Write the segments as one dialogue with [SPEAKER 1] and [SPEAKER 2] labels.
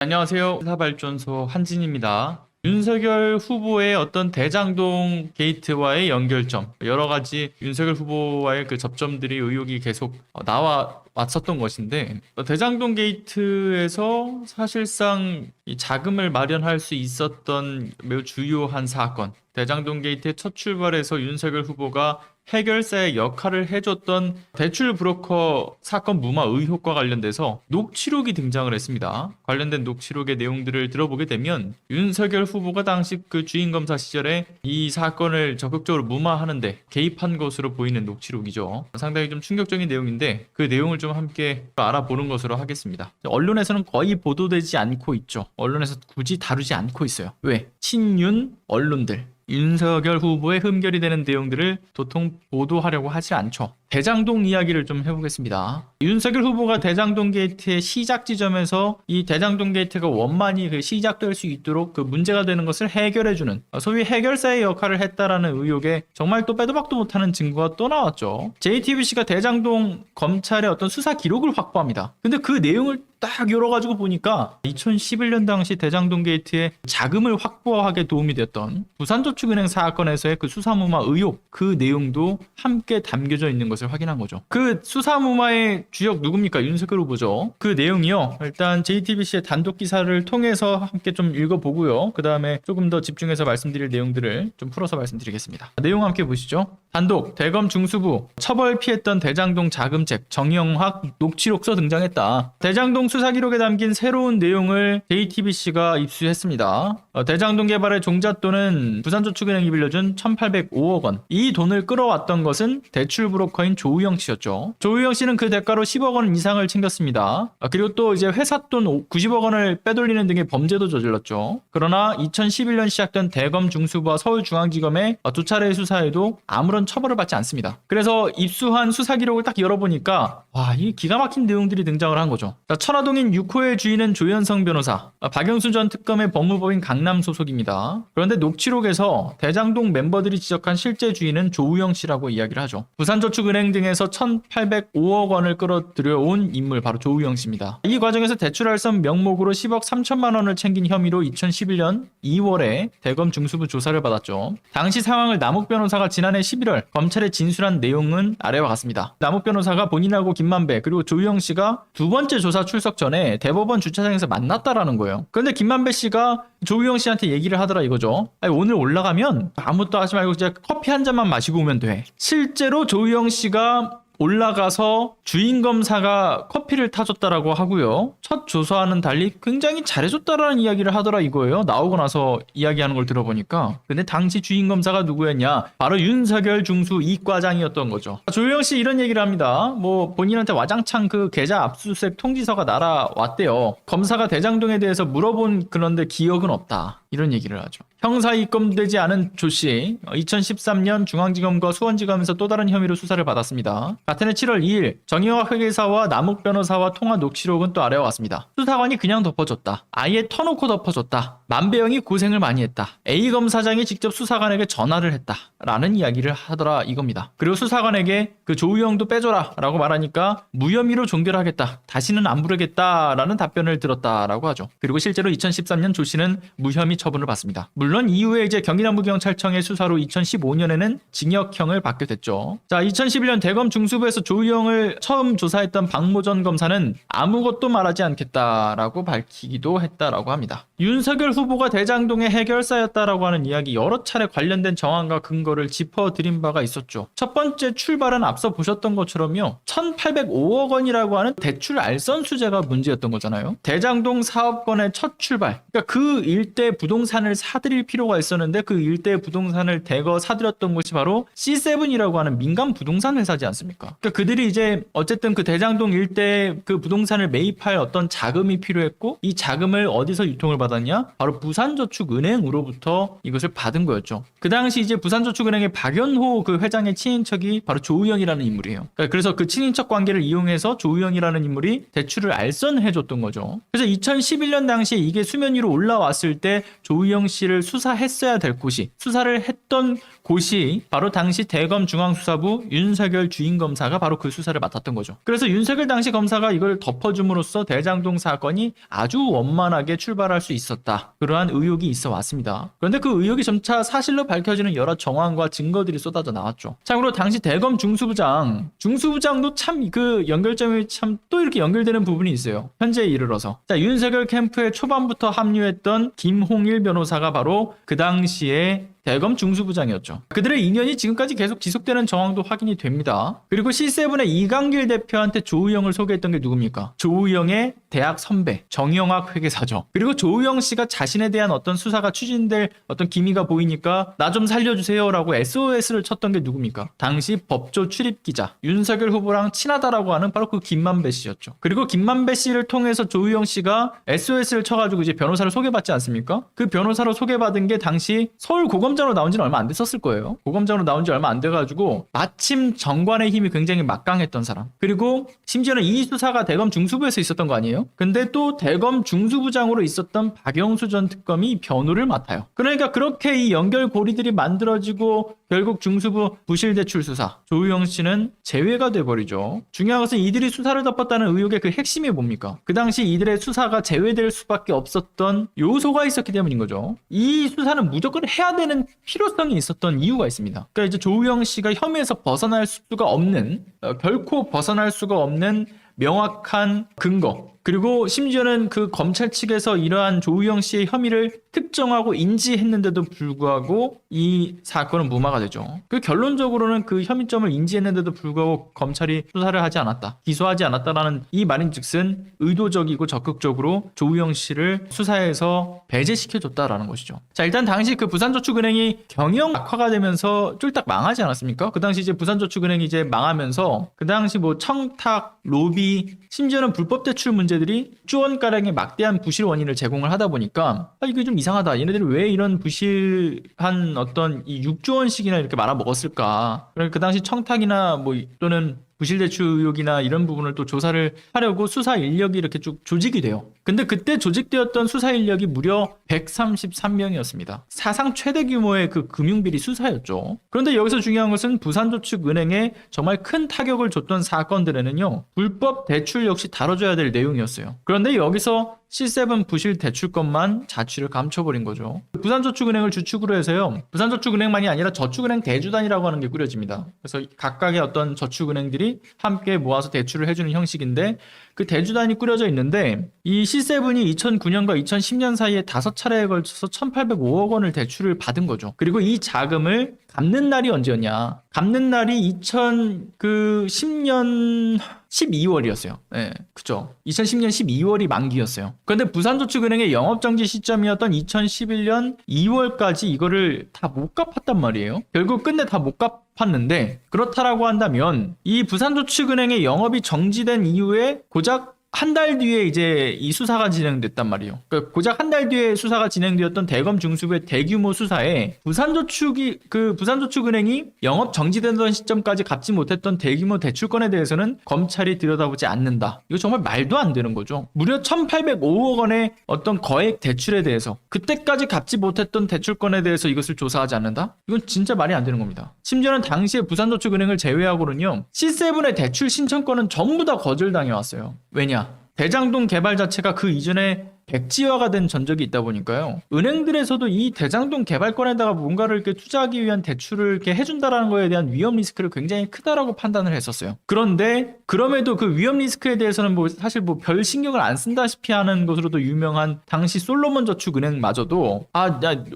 [SPEAKER 1] 안녕하세요. 회사발전소 한진입니다. 윤석열 후보의 어떤 대장동 게이트와의 연결점, 여러 가지 윤석열 후보와의 그 접점들이 의혹이 계속 나와 왔었던 것인데, 대장동 게이트에서 사실상 이 자금을 마련할 수 있었던 매우 주요한 사건, 대장동 게이트의 첫 출발에서 윤석열 후보가 해결사의 역할을 해줬던 대출 브로커 사건 무마 의혹과 관련돼서 녹취록이 등장을 했습니다. 관련된 녹취록의 내용들을 들어보게 되면 윤석열 후보가 당시 그 주인검사 시절에 이 사건을 적극적으로 무마하는데 개입한 것으로 보이는 녹취록이죠. 상당히 좀 충격적인 내용인데 그 내용을 좀 함께 알아보는 것으로 하겠습니다. 언론에서는 거의 보도되지 않고 있죠. 언론에서 굳이 다루지 않고 있어요. 왜? 친윤 언론들, 윤석열 후보의 흠결이 되는 내용들을 도통 보도하려고 하지 않죠. 대장동 이야기를 좀 해보겠습니다. 윤석열 후보가 대장동 게이트의 시작 지점에서 이 대장동 게이트가 원만히 시작될 수 있도록 그 문제가 되는 것을 해결해주는 소위 해결사의 역할을 했다라는 의혹에 정말 또 빼도 박도 못하는 증거가 또 나왔죠. JTBC가 대장동 검찰의 어떤 수사 기록을 확보합니다. 근데 그 내용을 딱 열어가지고 보니까 2011년 당시 대장동 게이트에 자금을 확보하게 도움이 됐던 부산저축은행 사건에서의 그 수사무마 의혹, 그 내용도 함께 담겨져 있는 것을 확인한 거죠. 그 수사무마의 주역 누굽니까? 윤석열 후보죠. 그 내용이요, 일단 JTBC의 단독 기사를 통해서 함께 좀 읽어보고요. 그 다음에 조금 더 집중해서 말씀드릴 내용들을 좀 풀어서 말씀드리겠습니다. 내용 함께 보시죠. 단독, 대검 중수부, 처벌 피했던 대장동 자금책, 정영학 녹취록서 등장했다. 대장동 수사 기록에 담긴 새로운 내용을 JTBC가 입수했습니다. 대장동 개발의 종잣돈은 부산저축은행이 빌려준 1,805억 원. 이 돈을 끌어왔던 것은 대출 브로커인 조우영 씨였죠. 조우영 씨는 그 대가로 10억 원 이상을 챙겼습니다. 그리고 또 이제 회사 돈 90억 원을 빼돌리는 등의 범죄도 저질렀죠. 그러나 2011년 시작된 대검 중수부와 서울중앙지검의 두 차례의 수사에도 아무런 처벌을 받지 않습니다. 그래서 입수한 수사 기록을 딱 열어보니까 와, 이 기가 막힌 내용들이 등장을 한 거죠. 천화동인 6호의 주인은 조현성 변호사, 박영수 전 특검의 법무법인 강남 소속입니다. 그런데 녹취록에서 대장동 멤버들이 지적한 실제 주인은 조우영 씨라고 이야기를 하죠. 부산저축은행 등에서 1,805억 원을 끌어들여온 인물, 바로 조우영 씨입니다. 이 과정에서 대출알선 명목으로 10억 3천만 원을 챙긴 혐의로 2011년 2월에 대검 중수부 조사를 받았죠. 당시 상황을 남욱 변호사가 지난해 11월 검찰에 진술한 내용은 아래와 같습니다. 남욱 변호사가 본인하고 김만배 그리고 조우영 씨가 두 번째 조사 출석 전에 대법원 주차장에서 만났다라는 거예요. 그런데 김만배 씨가 조우영 씨한테 얘기를 하더라 이거죠. 아니, 오늘 올라가면 아무것도 하지 말고 이제 커피 한 잔만 마시고 오면 돼. 실제로 조우영 씨가 올라가서 주인검사가 커피를 타줬다라고 하고요. 첫 조사와는 달리 굉장히 잘해줬다라는 이야기를 하더라 이거예요. 나오고 나서 이야기하는 걸 들어보니까. 근데 당시 주인검사가 누구였냐? 바로 윤석열 중수 이과장이었던 거죠. 조우영 씨 이런 얘기를 합니다. 뭐 본인한테 와장창 그 계좌 압수수색 통지서가 날아왔대요. 검사가 대장동에 대해서 물어본 그런데 기억은 없다. 이런 얘기를 하죠. 형사 입건되지 않은 조 씨, 2013년 중앙지검과 수원지검에서 또 다른 혐의로 수사를 받았습니다. 같은 해 7월 2일 정영학 회계사와 남욱 변호사와 통화 녹취록은 또 아래와 같습니다. 수사관이 그냥 덮어줬다. 아예 터놓고 덮어줬다. 만배영이 고생을 많이 했다. A 검사장이 직접 수사관에게 전화를 했다. 라는 이야기를 하더라 이겁니다. 그리고 수사관에게 그 조우영도 빼줘라 라고 말하니까 무혐의로 종결하겠다. 다시는 안 부르겠다 라는 답변을 들었다라고 하죠. 그리고 실제로 2013년 조 씨는 무혐의 처분을 받습니다. 물론 이후에 이제 경기남부경찰청의 수사로 2015년에는 징역형을 받게 됐죠. 자, 2011년 대검 중수부에서 조우영을 처음 조사했던 박모전 검사는 아무것도 말하지 않겠다라고 밝히기도 했다라고 합니다. 윤석열 후보가 대장동의 해결사였다라고 하는 이야기 여러 차례 관련된 정황과 근거를 짚어드린 바가 있었죠. 첫 번째 출발은 앞서 보셨던 것처럼요. 1,805억 원이라고 하는 대출 알선 수재가 문제였던 거잖아요. 대장동 사업권의 첫 출발. 그러니까 그 일대 부동산을 사들일 필요가 있었는데 그 일대 부동산을 대거 사들였던 곳이 바로 C7이라고 하는 민간 부동산 회사지 않습니까? 그러니까 그들이 이제 어쨌든 그 대장동 일대 그 부동산을 매입할 어떤 자금이 필요했고 이 자금을 어디서 유통을 받았냐? 바로 부산저축은행으로부터 이것을 받은 거였죠. 그 당시 이제 부산저축은행의 박연호 그 회장의 친인척이 바로 조우영이라는 인물이에요. 그러니까 그래서 그 친인척 관계를 이용해서 조우영이라는 인물이 대출을 알선해줬던 거죠. 그래서 2011년 당시에 이게 수면 위로 올라왔을 때 조우영 씨를 수사했어야 될 곳이, 수사를 했던 곳이 바로 당시 대검중앙수사부 윤석열 주임검사가 바로 그 수사를 맡았던 거죠. 그래서 윤석열 당시 검사가 이걸 덮어줌으로써 대장동 사건이 아주 원만하게 출발할 수 있었다. 그러한 의혹이 있어 왔습니다. 그런데 그 의혹이 점차 사실로 밝혀지는 여러 정황과 증거들이 쏟아져 나왔죠. 참고로 당시 대검 중수부장도 참 그 연결점이 참 또 이렇게 연결되는 부분이 있어요. 현재에 이르러서. 자, 윤석열 캠프에 초반부터 합류했던 김홍일 변호사가 바로 그 당시에 대검 중수부장이었죠. 그들의 인연이 지금까지 계속 지속되는 정황도 확인이 됩니다. 그리고 C7의 이강길 대표한테 조우영을 소개했던 게 누굽니까? 조우영의 대학 선배, 정영학 회계사죠. 그리고 조우영 씨가 자신에 대한 어떤 수사가 추진될 어떤 기미가 보이니까 나 좀 살려주세요 라고 SOS를 쳤던 게 누굽니까? 당시 법조 출입기자, 윤석열 후보랑 친하다라고 하는 바로 그 김만배 씨였죠. 그리고 김만배 씨를 통해서 조우영 씨가 SOS를 쳐가지고 이제 변호사를 소개받지 않습니까? 그 변호사로 소개받은 게 당시 서울 고검장으로 나온 지는 얼마 안 됐었을 거예요. 고검장으로 나온 지 얼마 안 돼가지고 마침 정관의 힘이 굉장히 막강했던 사람. 그리고 심지어는 이 수사가 대검 중수부에서 있었던 거 아니에요? 근데 또 대검 중수부장으로 있었던 박영수 전 특검이 변호를 맡아요. 그러니까 그렇게 이 연결고리들이 만들어지고 결국 중수부 부실대출 수사, 조우영 씨는 제외가 돼버리죠. 중요한 것은 이들이 수사를 덮었다는 의혹의 그 핵심이 뭡니까? 그 당시 이들의 수사가 제외될 수밖에 없었던 요소가 있었기 때문인 거죠. 이 수사는 무조건 해야 되는 필요성이 있었던 이유가 있습니다. 그러니까 이제 조우영 씨가 혐의에서 벗어날 수가 없는, 결코 벗어날 수가 없는 명확한 근거, 그리고 심지어는 그 검찰 측에서 이러한 조우영 씨의 혐의를 특정하고 인지했는데도 불구하고 이 사건은 무마가 되죠. 그 결론적으로는 그 혐의점을 인지했는데도 불구하고 검찰이 수사를 하지 않았다, 기소하지 않았다라는 이 말인즉슨 의도적이고 적극적으로 조우영 씨를 수사에서 배제시켜줬다라는 것이죠. 자, 일단 당시 그 부산저축은행이 경영 악화가 되면서 쫄딱 망하지 않았습니까? 그 당시 이제 부산저축은행이 이제 망하면서 그 당시 뭐 청탁, 로비, 심지어는 불법 대출 문제들이 6조 원가량의 막대한 부실 원인을 제공을 하다 보니까 이게 좀 이상하다. 얘네들이 왜 이런 부실한 어떤 이 6조 원씩이나 이렇게 말아 먹었을까? 그러니까 그 당시 청탁이나 뭐 또는 부실대출 의혹이나 이런 부분을 또 조사를 하려고 수사 인력이 이렇게 쭉 조직이 돼요. 근데 그때 조직되었던 수사 인력이 무려 133명이었습니다. 사상 최대 규모의 그 금융비리 수사였죠. 그런데 여기서 중요한 것은 부산저축은행에 정말 큰 타격을 줬던 사건들에는요, 불법 대출 역시 다뤄줘야 될 내용이었어요. 그런데 여기서 C7 부실 대출건만 자취를 감춰버린 거죠. 부산저축은행을 주축으로 해서요, 부산저축은행만이 아니라 저축은행 대주단이라고 하는 게 꾸려집니다. 그래서 각각의 어떤 저축은행들이 함께 모아서 대출을 해주는 형식인데, 그 대주단이 꾸려져 있는데 이 C7이 2009년과 2010년 사이에 5차례에 걸쳐서 1,805억 원을 대출을 받은 거죠. 그리고 이 자금을 갚는 날이 언제였냐? 갚는 날이 2010년 12월이었어요. 네, 그죠. 2010년 12월이 만기였어요. 그런데 부산저축은행의 영업정지 시점이었던 2011년 2월까지 이거를 다 못 갚았단 말이에요. 결국 끝내 다 못 갚았는데, 그렇다라고 한다면 이 부산저축은행의 영업이 정지된 이후에 고작 한 달 뒤에 이제 이 수사가 진행됐단 말이에요. 그러니까 고작 한 달 뒤에 수사가 진행되었던 대검 중수부의 대규모 수사에 부산저축은행이 영업 정지되던 시점까지 갚지 못했던 대규모 대출건에 대해서는 검찰이 들여다보지 않는다. 이거 정말 말도 안 되는 거죠. 무려 1,805억 원의 어떤 거액 대출에 대해서, 그때까지 갚지 못했던 대출건에 대해서 이것을 조사하지 않는다? 이건 진짜 말이 안 되는 겁니다. 심지어는 당시에 부산저축은행을 제외하고는요, C7의 대출 신청권은 전부 다 거절당해 왔어요. 왜냐? 대장동 개발 자체가 그 이전에 백지화가 된 전적이 있다 보니까요, 은행들에서도 이 대장동 개발권에다가 뭔가를 이렇게 투자하기 위한 대출을 이렇게 해준다라는 거에 대한 위험 리스크를 굉장히 크다라고 판단을 했었어요. 그런데 그럼에도 그 위험 리스크에 대해서는 뭐 사실 뭐 별 신경을 안 쓴다시피 하는 것으로도 유명한 당시 솔로몬 저축은행마저도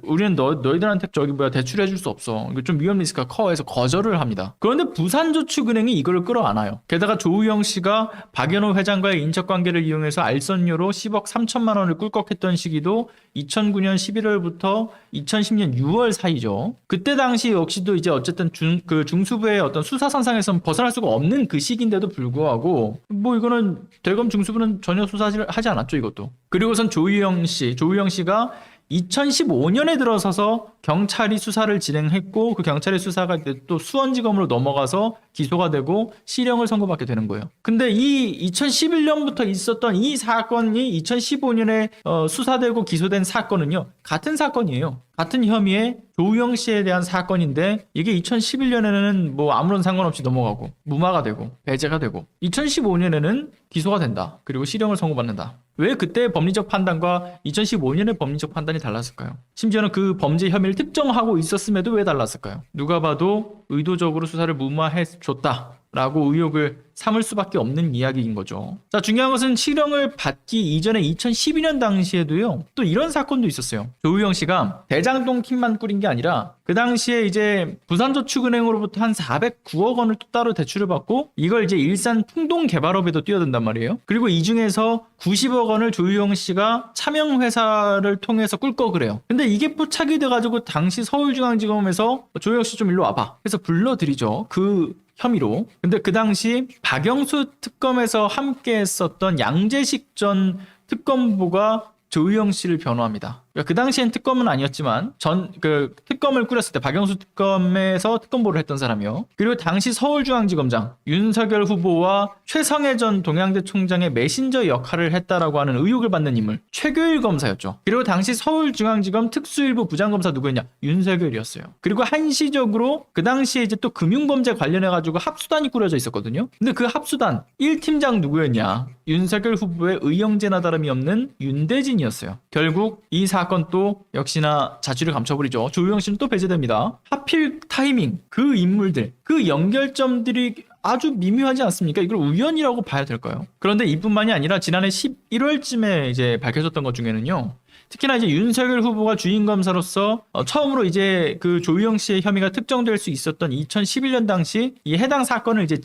[SPEAKER 1] 우리는 너희들한테 대출해줄 수 없어, 이거 좀 위험 리스크가 커 해서 거절을 합니다. 그런데 부산저축은행이 이걸 끌어안아요. 게다가 조우영 씨가 박연호 회장과의 인척관계를 이용해서 알선료로 10억 3천만 원을 꿀꺽했던 시기도 2009년 11월부터 2010년 6월 사이죠. 그때 당시 역시도 이제 어쨌든 중수부의 어떤 수사선상에서는 벗어날 수가 없는 그 시기인데도 불구하고 뭐 이거는 대검 중수부는 전혀 수사하지 않았죠, 이것도. 그리고선 조우영 씨가 2015년에 들어서서 경찰이 수사를 진행했고 그 경찰의 수사가 이제 또 수원지검으로 넘어가서 기소가 되고 실형을 선고받게 되는 거예요. 근데 이 2011년부터 있었던 이 사건이 2015년에 수사되고 기소된 사건은요, 같은 사건이에요. 같은 혐의의 조우영 씨에 대한 사건인데 이게 2011년에는 뭐 아무런 상관없이 넘어가고 무마가 되고 배제가 되고 2015년에는 기소가 된다. 그리고 실형을 선고받는다. 왜 그때의 법리적 판단과 2015년의 법리적 판단이 달랐을까요? 심지어는 그 범죄 혐의를 특정하고 있었음에도 왜 달랐을까요? 누가 봐도 의도적으로 수사를 무마해 줬다 라고 의혹을 삼을 수밖에 없는 이야기인 거죠. 자, 중요한 것은 실형을 받기 이전에 2012년 당시에도요, 또 이런 사건도 있었어요. 조우영 씨가 대장동 팀만 꾸린 게 아니라 그 당시에 이제 부산저축은행으로부터 한 409억 원을 또 따로 대출을 받고 이걸 이제 일산 풍동개발업에도 뛰어든단 말이에요. 그리고 이 중에서 90억 원을 조우영 씨가 차명회사를 통해서 꿀 거 그래요. 근데 이게 포착이 돼가지고 당시 서울중앙지검에서 조우영 씨 좀 일로 와봐. 그래서 불러들이죠. 그 혐의로. 근데 그 당시 박영수 특검에서 함께 했었던 양재식 전 특검보가 조우영 씨를 변호합니다. 그러니까 그 당시엔 특검은 아니었지만 그 특검을 꾸렸을 때 박영수 특검에서 특검보를 했던 사람이요. 그리고 당시 서울중앙지검장 윤석열 후보와 최성해 전 동양대 총장의 메신저 역할을 했다라고 하는 의혹을 받는 인물 최교일 검사였죠. 그리고 당시 서울중앙지검 특수일부 부장검사 누구였냐? 윤석열이었어요. 그리고 한시적으로 그 당시에 이제 또 금융범죄 관련해 가지고 합수단이 꾸려져 있었거든요. 근데 그 합수단 1팀장 누구였냐? 윤석열 후보의 의형제나 다름이 없는 윤대진이었어요. 결국 이 사건 또 역시나 자취를 감춰버리죠. 조우영 씨는 또 배제됩니다. 하필 타이밍, 그 인물들, 그 연결점들이 아주 미묘하지 않습니까? 이걸 우연이라고 봐야 될까요? 그런데 이뿐만이 아니라 지난해 11월쯤에 이제 밝혀졌던 것 중에는요. 특히나 이제 윤석열 후보가 주인 검사로서 처음으로 이제 그 조우영 씨의 혐의가 특정될 수 있었던 2011년 당시 이 해당 사건을 이제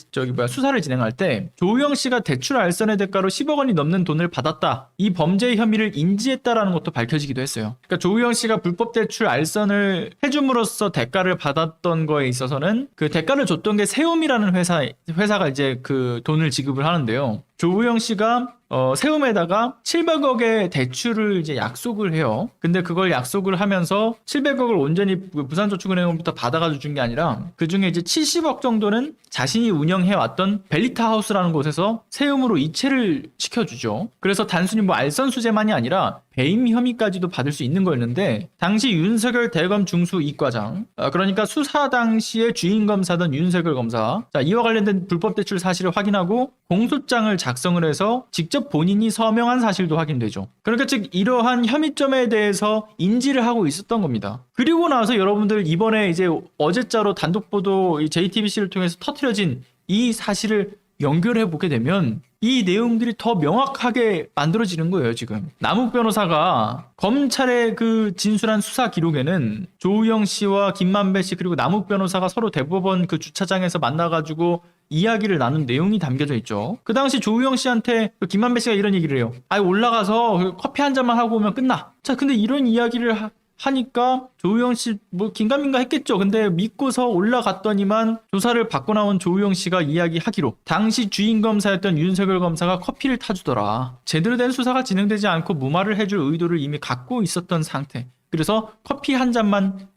[SPEAKER 1] 수사를 진행할 때 조우영 씨가 대출 알선의 대가로 10억 원이 넘는 돈을 받았다. 이 범죄의 혐의를 인지했다라는 것도 밝혀지기도 했어요. 그러니까 조우영 씨가 불법 대출 알선을 해줌으로써 대가를 받았던 거에 있어서는 그 대가를 줬던 게 세움이라는 회사가 이제 그 돈을 지급을 하는데요. 조우영 씨가 세움에다가 700억의 대출을 이제 약속을 해요. 근데 그걸 약속을 하면서 700억을 온전히 부산저축은행으로부터 받아가지고 준 게 아니라 그 중에 이제 70억 정도는 자신이 운영해왔던 벨리타 하우스라는 곳에서 세움으로 이체를 시켜주죠. 그래서 단순히 뭐 알선 수재만이 아니라 배임 혐의까지도 받을 수 있는 거였는데 당시 윤석열 대검 중수 이과장 그러니까 수사 당시에 주인 검사던 윤석열 검사 자, 이와 관련된 불법 대출 사실을 확인하고 공소장을 작성을 해서 직접 본인이 서명한 사실도 확인되죠. 그러니까 즉 이러한 혐의점에 대해서 인지를 하고 있었던 겁니다. 그리고 나서 여러분들 이번에 이제 어제자로 단독 보도 JTBC를 통해서 터트려진 이 사실을 연결해 보게 되면 이 내용들이 더 명확하게 만들어지는 거예요. 지금 남욱 변호사가 검찰의 그 진술한 수사 기록에는 조우영 씨와 김만배 씨 그리고 남욱 변호사가 서로 대법원 그 주차장에서 만나가지고 이야기를 나눈 내용이 담겨져 있죠. 그 당시 조우영 씨한테 그 김만배 씨가 이런 얘기를 해요. 올라가서 커피 한 잔만 하고 오면 끝나. 자, 근데 이런 이야기를 하니까 조우영 씨 뭐 긴가민가 했겠죠. 근데 믿고서 올라갔더니만 조사를 받고 나온 조우영 씨가 이야기하기로 당시 주인 검사였던 윤석열 검사가 커피를 타주더라. 제대로 된 수사가 진행되지 않고 무마를 해줄 의도를 이미 갖고 있었던 상태. 그래서 커피 한 잔만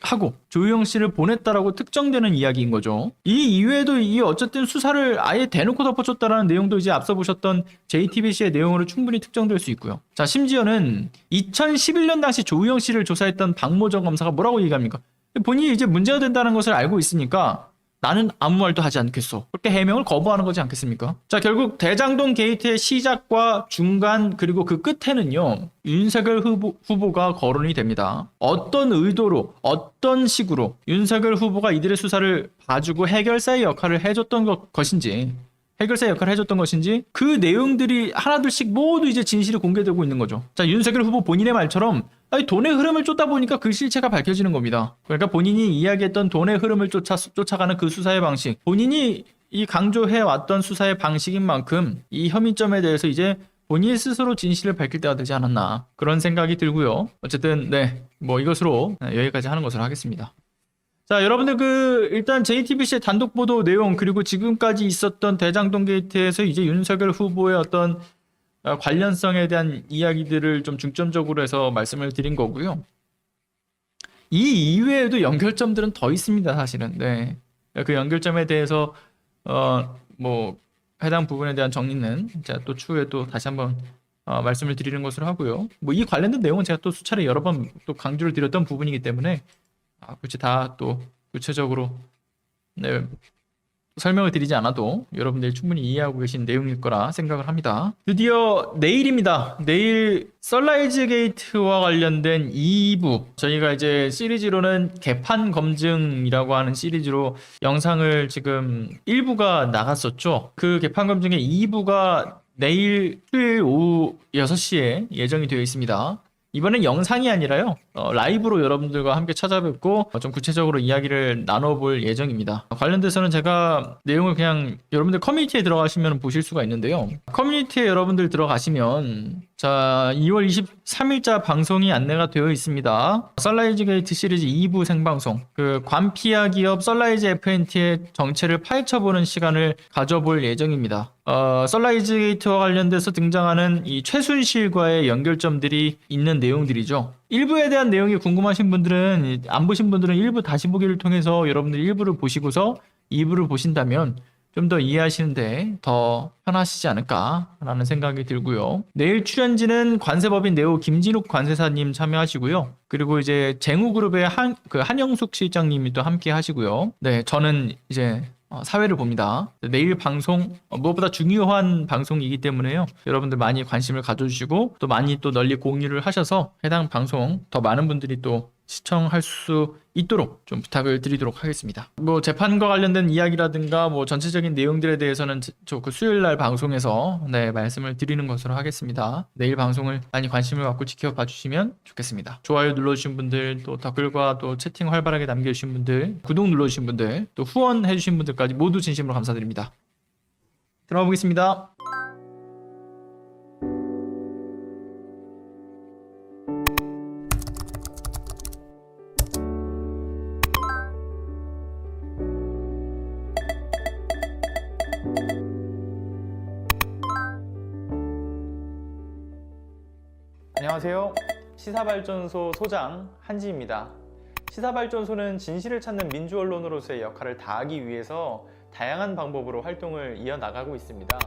[SPEAKER 1] 하고 조우영 씨를 보냈다라고 특정되는 이야기인 거죠. 이 이외에도 이 어쨌든 수사를 아예 대놓고 덮어줬다라는 내용도 이제 앞서 보셨던 JTBC의 내용으로 충분히 특정될 수 있고요. 자, 심지어는 2011년 당시 조우영 씨를 조사했던 박모정 검사가 뭐라고 얘기합니까? 본인이 이제 문제가 된다는 것을 알고 있으니까 나는 아무 말도 하지 않겠어. 그렇게 해명을 거부하는 거지 않겠습니까? 자, 결국 대장동 게이트의 시작과 중간 그리고 그 끝에는요. 윤석열 후보가 거론이 됩니다. 어떤 의도로 어떤 식으로 윤석열 후보가 이들의 수사를 봐주고 해결사의 역할을 해줬던 것인지 해결사의 역할을 해줬던 것인지 그 내용들이 하나둘씩 모두 이제 진실이 공개되고 있는 거죠. 자, 윤석열 후보 본인의 말처럼 돈의 흐름을 쫓다 보니까 그 실체가 밝혀지는 겁니다. 그러니까 본인이 이야기했던 돈의 흐름을 쫓아가는 그 수사의 방식, 본인이 이 강조해왔던 수사의 방식인 만큼 이 혐의점에 대해서 이제 본인 스스로 진실을 밝힐 때가 되지 않았나 그런 생각이 들고요. 어쨌든 네, 뭐 이것으로 여기까지 하는 것으로 하겠습니다. 자, 여러분들 일단 JTBC의 단독 보도 내용 그리고 지금까지 있었던 대장동 게이트에서 이제 윤석열 후보의 어떤 관련성에 대한 이야기들을 좀 중점적으로 해서 말씀을 드린 거고요. 이 이외에도 연결점들은 더 있습니다, 사실은. 네. 그 연결점에 대해서 뭐 해당 부분에 대한 정리는 제가 또 추후에 또 다시 한번 말씀을 드리는 것으로 하고요. 뭐 이 관련된 내용은 제가 또 수차례 여러 번 또 강조를 드렸던 부분이기 때문에 굳이 다 또 구체적으로 네, 설명을 드리지 않아도 여러분들이 충분히 이해하고 계신 내용일 거라 생각을 합니다. 드디어 내일입니다. 내일 썬라이즈 게이트와 관련된 2부, 저희가 이제 시리즈로는 개판 검증이라고 하는 시리즈로 영상을 지금 1부가 나갔었죠. 그 개판 검증의 2부가 내일 수요일 오후 6시에 예정이 되어 있습니다. 이번엔 영상이 아니라요, 라이브로 여러분들과 함께 찾아뵙고 좀 구체적으로 이야기를 나눠볼 예정입니다. 관련돼서는 제가 내용을 그냥 여러분들 커뮤니티에 들어가시면 보실 수가 있는데요. 커뮤니티에 여러분들 들어가시면 자, 2월 23일자 방송이 안내가 되어 있습니다. 썬라이즈 게이트 시리즈 2부 생방송, 그 관피아 기업 썬라이즈 FNT의 정체를 파헤쳐보는 시간을 가져볼 예정입니다. 썬라이즈 게이트와 관련돼서 등장하는 이 최순실과의 연결점들이 있는 내용들이죠. 1부에 대한 내용이 궁금하신 분들은, 안 보신 분들은 1부 다시 보기를 통해서 여러분들 1부를 보시고서 2부를 보신다면 좀 더 이해하시는데 더 편하시지 않을까라는 생각이 들고요. 내일 출연진은 관세법인 네오 김진욱 관세사님 참여하시고요. 그리고 이제 쟁우그룹의 한영숙 실장님이 또 함께 하시고요. 네, 저는 이제 사회를 봅니다. 내일 방송 무엇보다 중요한 방송이기 때문에요. 여러분들 많이 관심을 가져주시고 또 많이 또 널리 공유를 하셔서 해당 방송 더 많은 분들이 또 시청할 수 있도록 좀 부탁을 드리도록 하겠습니다. 뭐 재판과 관련된 이야기라든가 뭐 전체적인 내용들에 대해서는 저 그 수요일 날 방송에서 네, 말씀을 드리는 것으로 하겠습니다. 내일 방송을 많이 관심을 갖고 지켜봐 주시면 좋겠습니다. 좋아요 눌러주신 분들, 또 댓글과 또 채팅 활발하게 남겨주신 분들, 구독 눌러주신 분들, 또 후원해주신 분들까지 모두 진심으로 감사드립니다. 들어가 보겠습니다. 안녕하세요. 시사발전소 소장 한지입니다. 시사발전소는 진실을 찾는 민주언론으로서의 역할을 다하기 위해서 다양한 방법으로 활동을 이어나가고 있습니다.